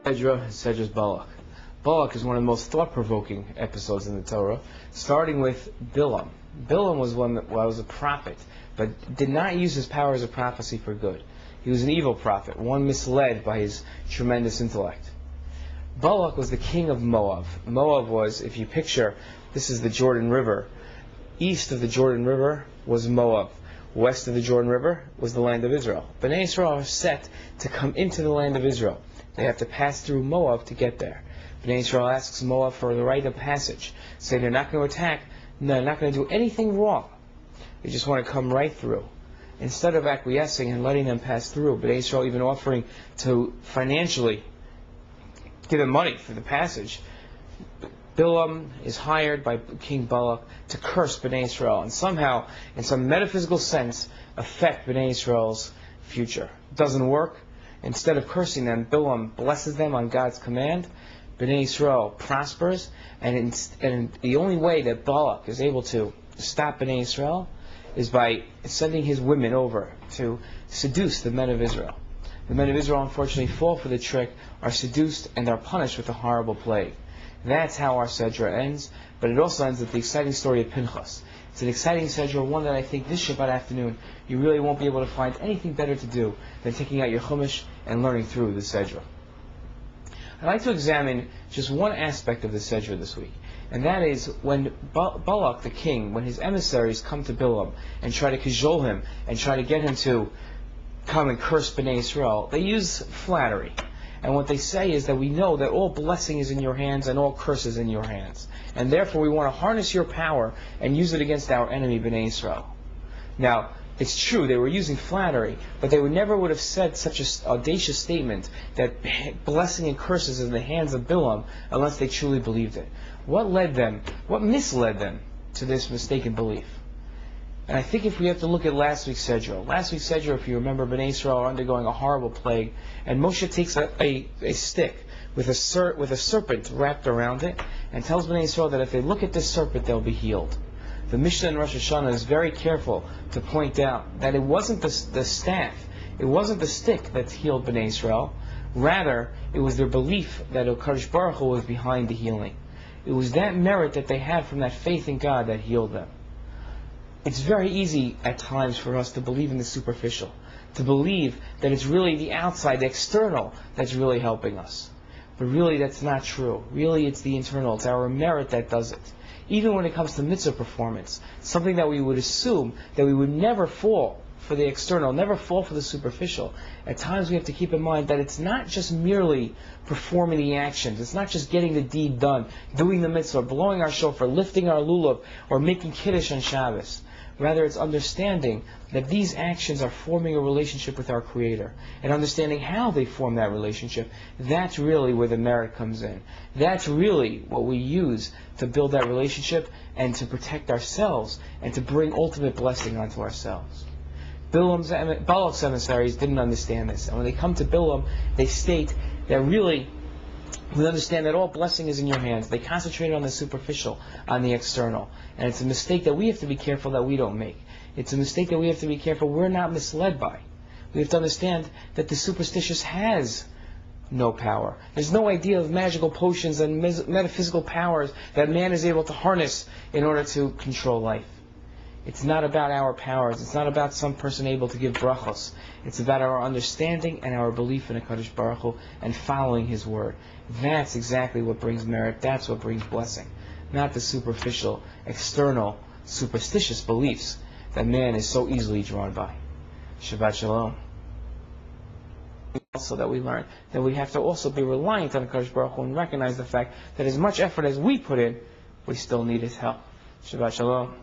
Sedra's Balak. Balak is one of the most thought-provoking episodes in the Torah, starting with Bilam. Bilam was one that was a prophet, but did not use his powers of prophecy for good. He was an evil prophet, one misled by his tremendous intellect. Balak was the king of Moab. Moab was, if you picture, this is the Jordan River. East of the Jordan River was Moab. West of the Jordan River was the land of Israel. Bnei Israel are set to come into the land of Israel. They have to pass through Moab to get there. Bnei Israel asks Moab for the right of passage. Say they're not going to attack, no, they're not going to do anything wrong. They just want to come right through. Instead of acquiescing and letting them pass through, Bnei Israel even offering to financially give them money for the passage, Bilam is hired by King Balak to curse Bnei Israel and somehow, in some metaphysical sense, affect Bnei Israel's future. It doesn't work. Instead of cursing them, Bilam blesses them on God's command. Bnei Israel prospers, and the only way that Balak is able to stop Bnei Israel is by sending his women over to seduce the men of Israel. The men of Israel, unfortunately, fall for the trick, are seduced, and are punished with a horrible plague. That's how our Sedra ends, but it also ends with the exciting story of Pinchas. It's an exciting Sedra, one that I think this Shabbat afternoon you really won't be able to find anything better to do than taking out your Chumash and learning through the Sedra. I'd like to examine just one aspect of the Sedra this week, and that is when Balak, the king, when his emissaries come to Bilam and try to cajole him and try to get him to come and curse Bnei Israel, they use flattery. And what they say is that we know that all blessing is in your hands and all curse is in your hands. And therefore we want to harness your power and use it against our enemy, Bnei Israel. Now, it's true, they were using flattery, but they never would have said such an audacious statement that blessing and curses is in the hands of Bilam unless they truly believed it. What misled them to this mistaken belief? And I think if we have to look at last week's Sedra, if you remember, Bnei Israel are undergoing a horrible plague, and Moshe takes a stick with a serpent wrapped around it, and tells Bnei Israel that if they look at this serpent, they'll be healed. The Mishnah in Rosh Hashanah is very careful to point out that it wasn't the staff, it wasn't the stick that healed Bnei Israel. Rather, it was their belief that HaKadosh Baruch Hu was behind the healing. It was that merit that they had from that faith in God that healed them. It's very easy at times for us to believe in the superficial, to believe that it's really the outside, the external, that's really helping us. But really that's not true. Really it's the internal, it's our merit that does it. Even when it comes to mitzvah performance, something that we would assume that we would never fall for the external, never fall for the superficial. At times we have to keep in mind that it's not just merely performing the actions, it's not just getting the deed done, doing the mitzvah, blowing our shofar, lifting our lulav, or making kiddush on Shabbos. Rather, it's understanding that these actions are forming a relationship with our Creator, and understanding how they form that relationship. That's really where the merit comes in. That's really what we use to build that relationship and to protect ourselves and to bring ultimate blessing onto ourselves. Balak's emissaries didn't understand this, and when they come to Bilam, they state that really we understand that all blessing is in your hands. They concentrated on the superficial, on the external. And it's a mistake that we have to be careful that we don't make. It's a mistake that we have to be careful we're not misled by. We have to understand that the superstitious has no power. There's no idea of magical potions and metaphysical powers that man is able to harness in order to control life. It's not about our powers. It's not about some person able to give brachos. It's about our understanding and our belief in HaKadosh Baruch Hu and following His word. That's exactly what brings merit. That's what brings blessing. Not the superficial, external, superstitious beliefs that man is so easily drawn by. Shabbat Shalom. Also that we learn that we have to also be reliant on HaKadosh Baruch Hu and recognize the fact that as much effort as we put in, we still need His help. Shabbat Shalom.